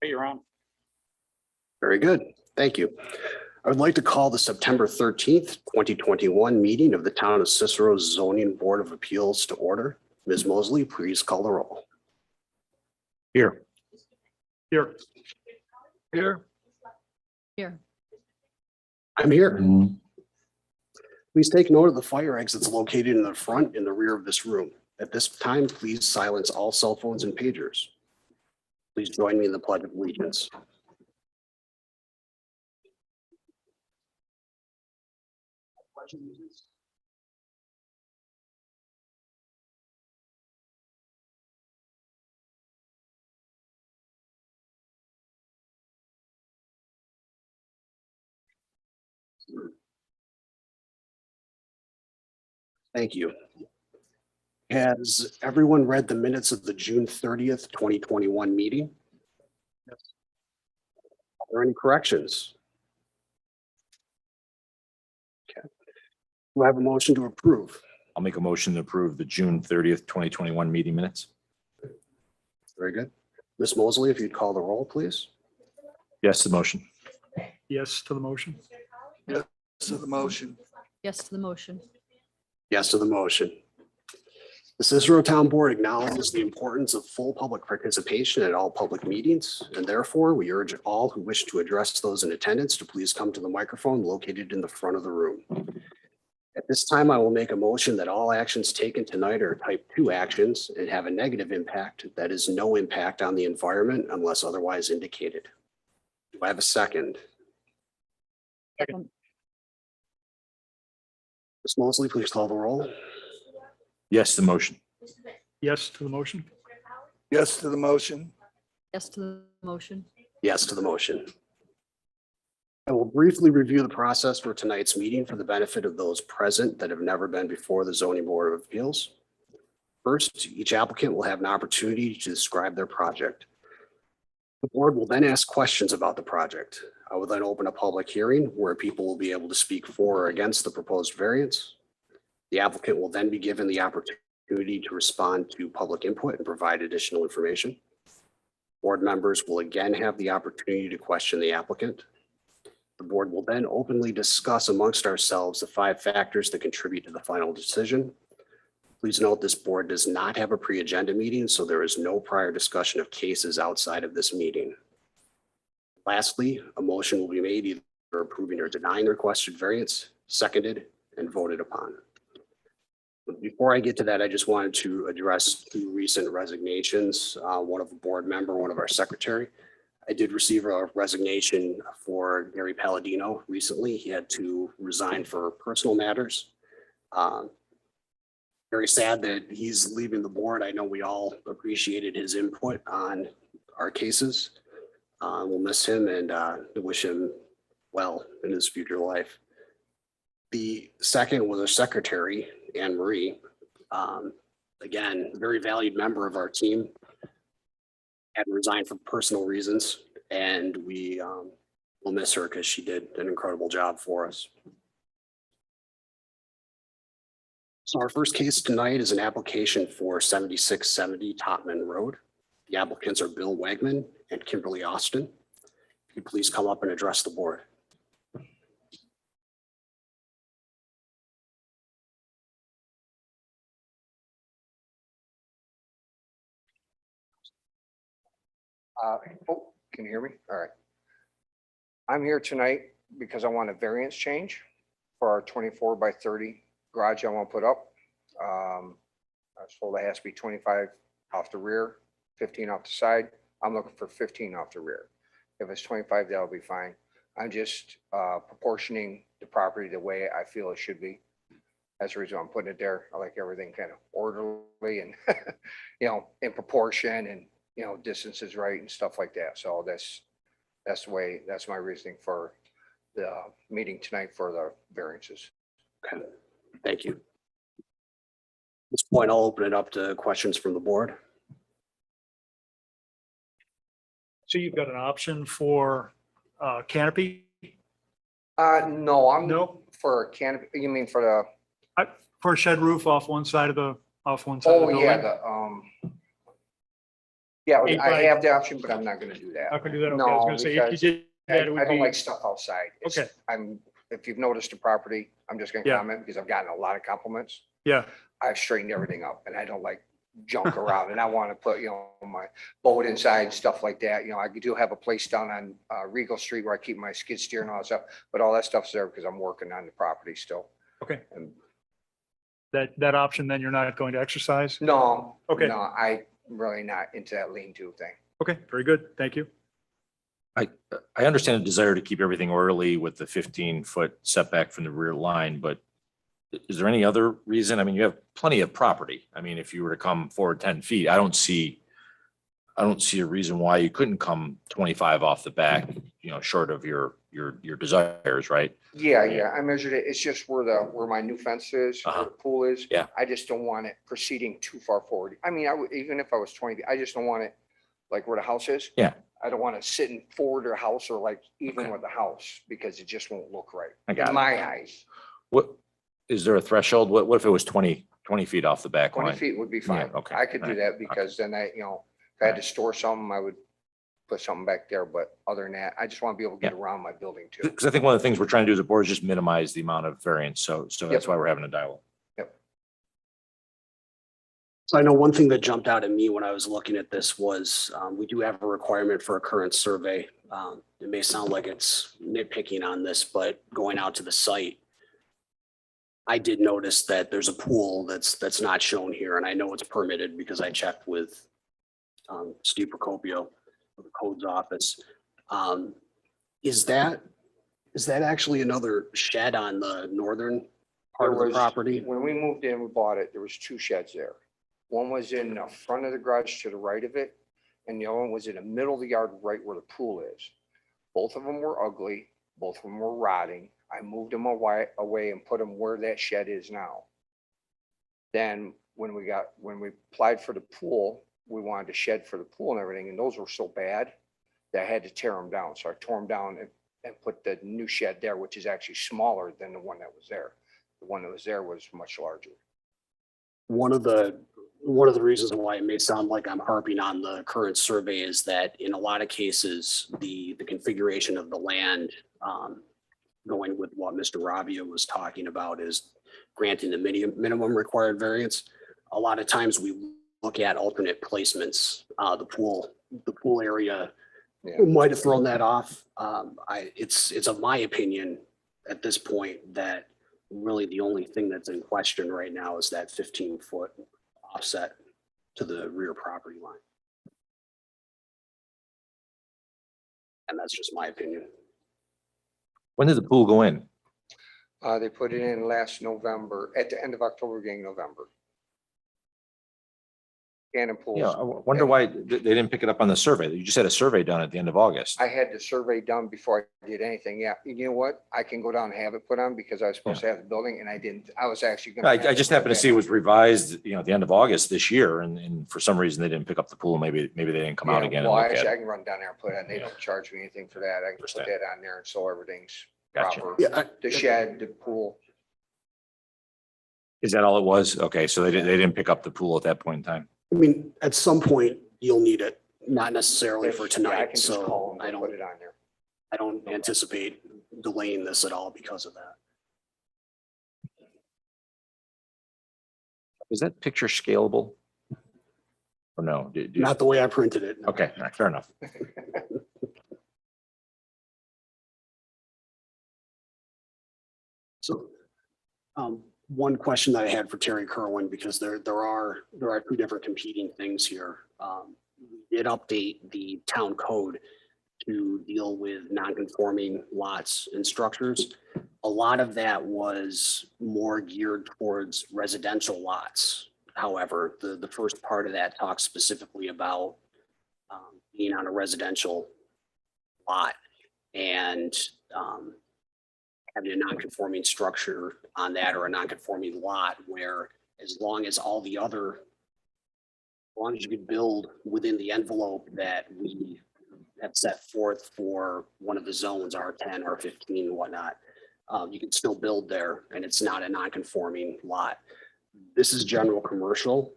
Hey, you're on. Very good. Thank you. I would like to call the September 13th, 2021 meeting of the Town of Cicero Zoning Board of Appeals to order. Ms. Mosley, please call the roll. Here. Here. Here. Here. I'm here. Please take note of the fire exits located in the front and the rear of this room. At this time, please silence all cell phones and pagers. Please join me in the Pledge of Allegiance. Thank you. Has everyone read the minutes of the June 30th, 2021 meeting? Yes. Are there any corrections? Okay. Do I have a motion to approve? I'll make a motion to approve the June 30th, 2021 meeting minutes. Very good. Ms. Mosley, if you'd call the roll, please. Yes to the motion. Yes to the motion. To the motion. Yes to the motion. Yes to the motion. The Cicero Town Board acknowledges the importance of full public participation at all public meetings, and therefore we urge all who wish to address those in attendance to please come to the microphone located in the front of the room. At this time, I will make a motion that all actions taken tonight are type 2 actions and have a negative impact that is no impact on the environment unless otherwise indicated. Do I have a second? Second. Ms. Mosley, please call the roll. Yes to the motion. Yes to the motion. Yes to the motion. Yes to the motion. Yes to the motion. I will briefly review the process for tonight's meeting for the benefit of those present that have never been before the Zoning Board of Appeals. First, each applicant will have an opportunity to describe their project. The board will then ask questions about the project. I will then open a public hearing where people will be able to speak for or against the proposed variance. The applicant will then be given the opportunity to respond to public input and provide additional information. Board members will again have the opportunity to question the applicant. The board will then openly discuss amongst ourselves the 5 factors that contribute to the final decision. Please note this board does not have a pre-agenda meeting, so there is no prior discussion of cases outside of this meeting. Lastly, a motion will be made either approving or denying the requested variance, seconded, and voted upon. Before I get to that, I just wanted to address 2 recent resignations, one of a board member, one of our secretary. I did receive a resignation for Gary Palladino recently. He had to resign for personal matters. Very sad that he's leaving the board. I know we all appreciated his input on our cases. We'll miss him and wish him well in his future life. The second was a secretary, Anne Marie. Again, a very valued member of our team. Had resigned for personal reasons, and we will miss her because she did an incredible job for us. So our first case tonight is an application for 7670 Topman Road. The applicants are Bill Wegman and Kimberly Austin. If you please come up and address the board. Can you hear me? All right. I'm here tonight because I want a variance change for our 24 by 30 garage I want to put up. I was told it has to be 25 off the rear, 15 off the side. I'm looking for 15 off the rear. If it's 25, that'll be fine. I'm just proportioning the property the way I feel it should be. That's the reason I'm putting it there. I like everything kind of orderly and, in proportion and, distance is right and stuff like that. So that's the way, that's my reasoning for the meeting tonight for the variances. Okay, thank you. At this point, I'll open it up to questions from the board. So you've got an option for canopy? No, I'm No, for a canopy. You mean for the? for a shed roof off one side of the building? Oh, yeah, Yeah, Eight I by- have the option, but I'm not gonna do that. Not gonna do that? Okay, I was No, gonna say, if you because did I that, it would don't be, like stuff outside. Okay. If you've noticed the property, I'm just gonna Yeah. comment because I've gotten a lot of compliments. yeah, I've straightened everything up and I don't like junk around and I want to put, my boat inside, stuff like that. I do have a place down on Regal Street where I keep my skid steer and all that stuff, but all that stuff's there because I'm working on the property still. okay. And That option, then you're not going to exercise? no, Okay. no, I'm really not into that lean-to thing. Okay, very good. Thank you. I understand the desire to keep everything orderly with the 15-foot setback from the rear line, but is there any other reason? I mean, you have plenty of property. I mean, if you were to come forward 10 feet, I don't see a reason why you couldn't come 25 off the back, short of your desires, right? Yeah, I measured it. It's just where my new fence is, where Uh-huh. the pool is. Yeah. I just don't want it proceeding too far forward. I mean, even if I was 20 feet, I just don't want it like where the house is. Yeah. I don't want it sitting forward or house or like even Okay. with the house because it just won't look right. I got In it. my eyes, What, is there a threshold? What if it was 20 feet off the back 20 line? feet would be fine. okay, I could do right, that because then if I had to store something, I would put something back there. But other than that, I just want to be able to get around my building too. Because I think one of the things we're trying to do as a board is just minimize the amount of variance. So that's why we're having a dialogue. So I know one thing that jumped out at me when I was looking at this was we do have a requirement for a current survey. It may sound like it's nitpicking on this, but going out to the site, I did notice that there's a pool that's not shown here, and I know it's permitted because I checked with Steve Procopio of the codes office. Is that actually another shed on the northern part of There the was- property? When we moved in, we bought it, there was two sheds there. One was in the front of the garage to the right of it, and the other one was in the middle of the yard, right where the pool is. Both of them were ugly, both of them were rotting. I moved them away and put them where that shed is now. Then when we applied for the pool, we wanted a shed for the pool and everything, and those were so bad that I had to tear them down. So I tore them down and put the new shed there, which is actually smaller than the one that was there. The one that was there was much larger. One of the reasons why it may sound like I'm harping on the current survey is that in a lot of cases, the configuration of the land, going with what Mr. Rabia was talking about, is granting the minimum required variance. A lot of times we look at alternate placements. The pool area Yeah. might have thrown that off. It's of my opinion at this point that really the only thing that's in question right now is that 15-foot offset to the rear property line. And that's just my opinion. When did the pool go in? They put it in last November, at the end of October, beginning of November. Cannon pools. Yeah, I wonder why they didn't pick it up on the survey. You just had a survey done at the end of August. I had the survey done before I did anything. Yeah, you know what? I can go down and have it put on because I was supposed to have the building and I didn't. I was actually gonna. I just happened to see it was revised, at the end of August this year, and for some reason they didn't pick up the pool. Maybe they didn't come out Yeah, again and well, look at actually, I it. can run down there and put it on. They don't charge me anything for that. I can put Understand. that on there and so everything's Gotcha. proper. Yeah. The shed, the pool. Is that all it was? Okay, so they didn't pick up the pool at that point in time. I mean, at some point you'll need it, not necessarily for Yeah, I tonight. can just So call I them and don't, put it on there. I don't anticipate delaying this at all because of that. Is that picture scalable? Or no? Not the way I printed it. Okay, all right, fair enough. So, one question that I had for Terry Kerwin, because there are two different competing things here. We did update the town code to deal with non-conforming lots and structures. A lot of that was more geared towards residential lots. However, the first part of that talks specifically about being on a residential lot and having a non-conforming structure on that or a non-conforming lot where as long as you could build within the envelope that we have set forth for one of the zones, R10, R15 and whatnot, you can still build there and it's not a non-conforming lot. This is general commercial,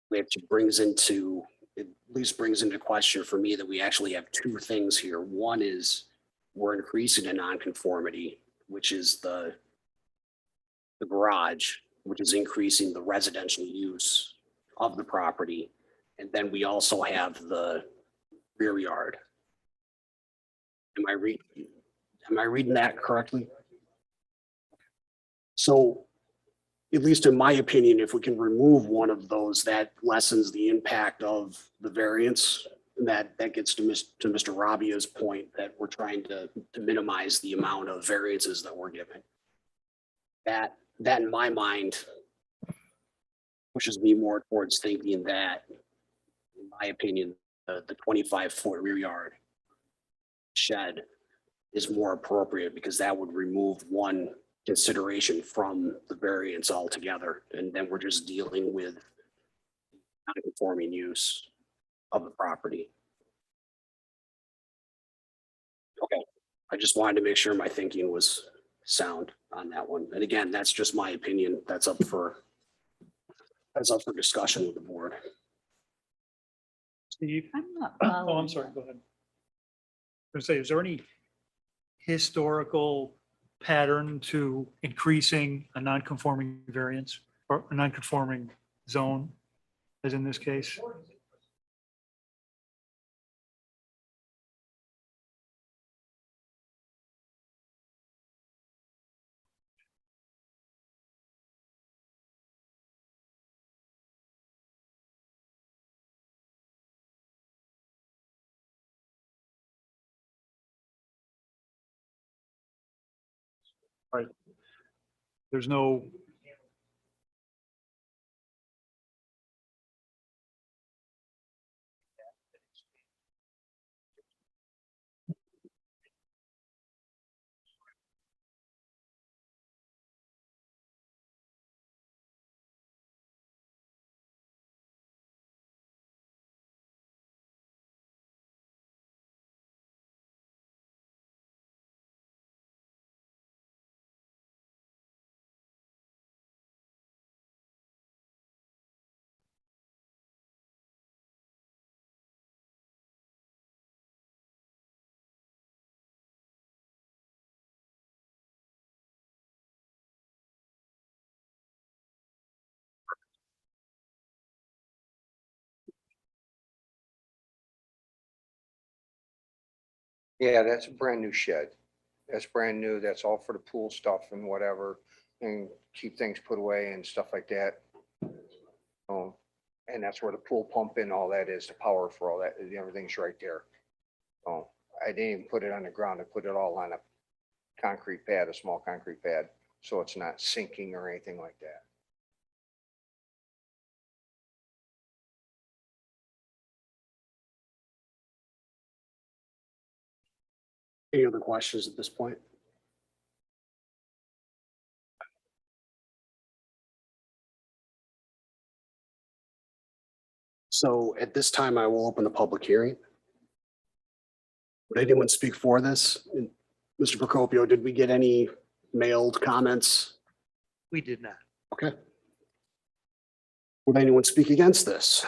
which brings into at least brings into question for me that we actually have two things here. One is we're increasing a nonconformity, which is the garage, which is increasing the residential use of the property. And then we also have the rear yard. Am I reading that correctly? So, at least in my opinion, if we can remove one of those, that lessens the impact of the variance. And that gets to Mr. Rabia's point that we're trying to minimize the amount of variances that we're giving. That in my mind pushes me more towards thinking that, in my opinion, the 25-foot rear yard shed is more appropriate because that would remove one consideration from the variance altogether. And then we're just dealing with non-conforming use of the property. Okay, I just wanted to make sure my thinking was sound on that one. And again, that's just my opinion. That's up for discussion with the board. Steve? I'm not Oh, following. I'm sorry, go ahead. I was gonna say, is there any historical pattern to increasing a non-conforming variance or a non-conforming zone, as in this case? Right. There's no. Yeah, that's a brand new shed. That's brand new. That's all for the pool stuff and whatever, and keep things put away and stuff like that. And that's where the pool pump and all that is, the power for all that, everything's right there. Oh, I didn't even put it on the ground. I put it all on a concrete pad, a small concrete pad, so it's not sinking or anything like that. Any other questions at this point? So at this time, I will open the public hearing. Would anyone speak for this? Mr. Procopio, did we get any mailed comments? We did not. Okay. Would anyone speak against this?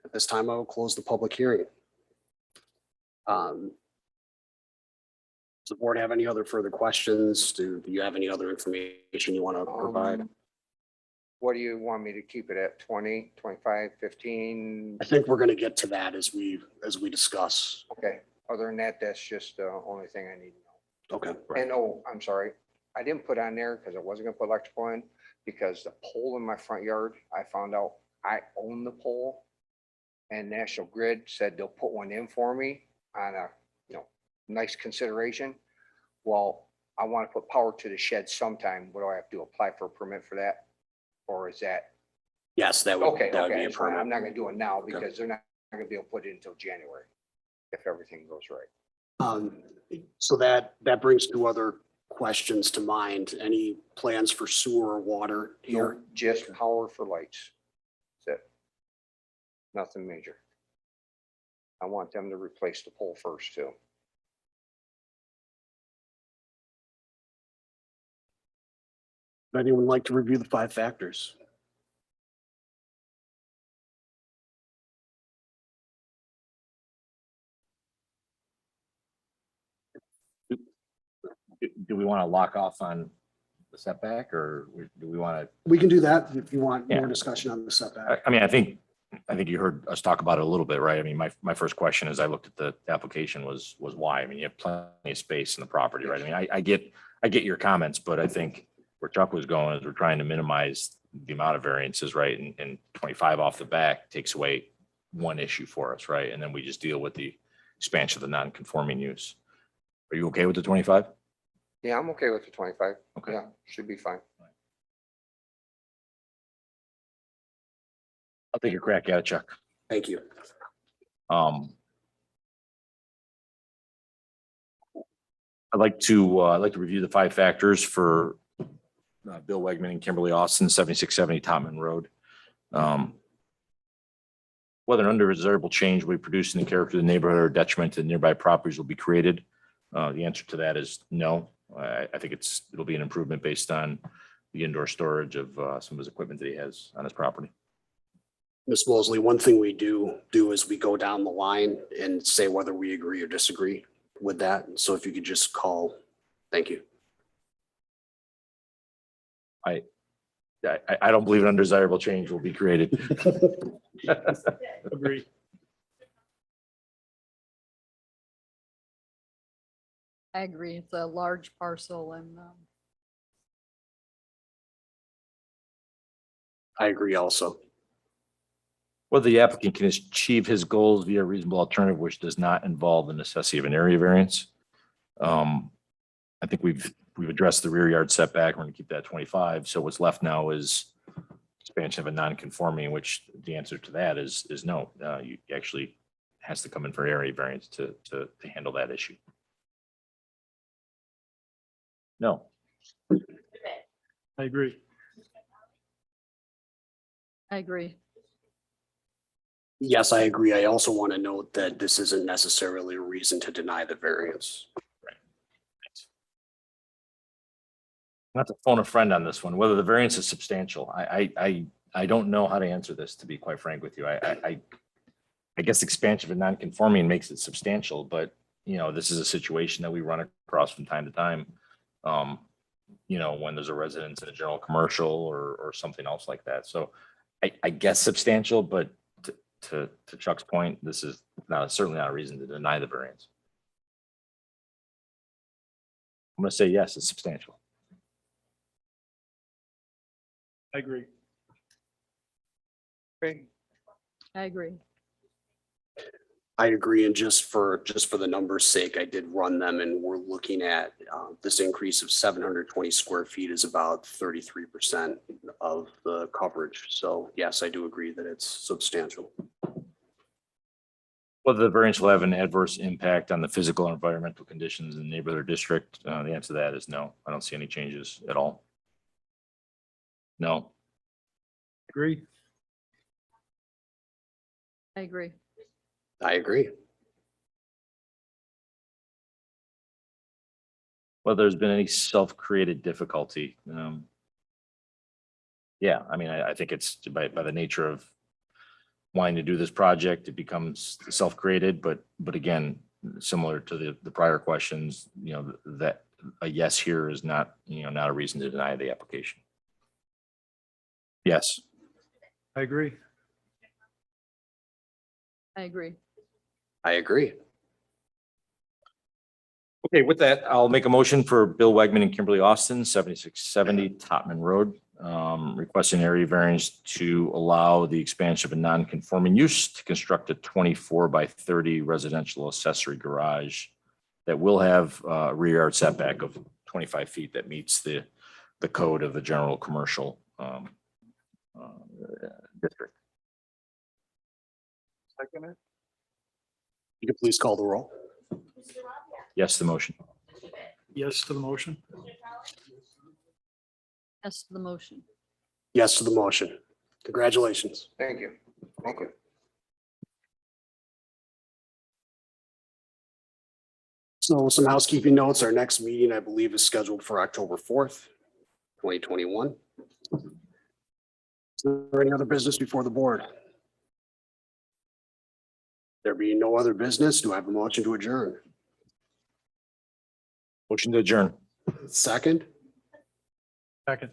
At this time, I will close the public hearing. Does the board have any other further questions? Do you have any other information you want to provide? What do you want me to keep it at? 20, 25, 15? I think we're going to get to that as we discuss. Okay, other than that, that's just the only thing I need to know. Okay. And oh, I'm sorry, I didn't put on there because I wasn't gonna put electrical in, because the pole in my front yard, I found out I own the pole. And National Grid said they'll put one in for me on a, nice consideration. Well, I want to put power to the shed sometime. What do I have to do? Apply for a permit for that? Or is that, Yes, that would okay, be a I'm permit. not gonna do it now because they're not gonna be able to put it until January, if everything goes right. So that brings two other questions to mind. Any plans for sewer or water here? No, just power for lights. That's it. Nothing major. I want them to replace the pole first too. Would anyone like to review the 5 factors? do we want to lock off on the setback or do we want to? We can do that if you want Yeah. more discussion on the setback. I mean, I think you heard us talk about it a little bit, right? I mean, my first question as I looked at the application was why? I mean, you have plenty of space in the property, right? I mean, I get your comments, but I think where Chuck was going is we're trying to minimize the amount of variances, right? And 25 off the back takes away one issue for us, right? And then we just deal with the expansion of the non-conforming use. Are you okay with the 25? Yeah, I'm okay with the 25. Okay. Yeah, should be fine. I'll take a crack at it, Chuck. Thank you. I'd like to review the 5 factors for Bill Wegman and Kimberly Austin, 7670 Topman Road. Whether an undesirable change will be produced in the character of the neighborhood or detriment to nearby properties will be created. The answer to that is no. I think it'll be an improvement based on the indoor storage of some of his equipment that he has on his property. Ms. Mosley, one thing we do is we go down the line and say whether we agree or disagree with that. So if you could just call, thank you. I don't believe an undesirable change will be created. Agree. I agree. It's a large parcel and I agree also. Whether the applicant can achieve his goals via a reasonable alternative, which does not involve the necessity of an area variance. I think we've addressed the rear yard setback. We're going to keep that 25. So what's left now is expansion of a non-conforming, which the answer to that is no. You actually has to come in for area variance to handle that issue. No. I agree. I agree. Yes, I agree. I also want to note that this isn't necessarily a reason to deny the variance. Not to phone a friend on this one, whether the variance is substantial. I don't know how to answer this, to be quite frank with you. I guess expansion of a non-conforming makes it substantial, but this is a situation that we run across from time to time. When there's a residence in a general commercial or something else like that. So I guess substantial, but to Chuck's point, this is certainly not a reason to deny the variance. I'm going to say yes, it's substantial. I agree. Okay. I agree. I agree. And just for the numbers' sake, I did run them and we're looking at this increase of 720 square feet is about 33% of the coverage. So yes, I do agree that it's substantial. Whether the variance will have an adverse impact on the physical and environmental conditions in the neighborhood or district, the answer to that is no. I don't see any changes at all. No. Agree. I agree. I agree. Whether there's been any self-created difficulty. Yeah, I mean, I think it's by the nature of wanting to do this project, it becomes self-created, but again, similar to the prior questions, that a yes here is not, not a reason to deny the application. Yes. I agree. I agree. I agree. Okay, with that, I'll make a motion for Bill Wegman and Kimberly Austin, 7670 Topman Road, requesting area variance to allow the expansion of a non-conforming use to construct a 24 by 30 residential accessory garage that will have a rear yard setback of 25 feet that meets the code of the general commercial district. Second it? You could please call the roll. Yes, to the motion. Yes to the motion. Yes to the motion. Yes to the motion. Congratulations. Thank you. Thank you. So some housekeeping notes. Our next meeting, I believe, is scheduled for October 4th, 2021. Is there any other business before the board? There being no other business, do I have a motion to adjourn? Motion to adjourn. Second, Second.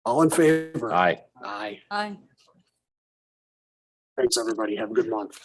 all in favor? Aye. Aye. Aye. Thanks, everybody. Have a good month.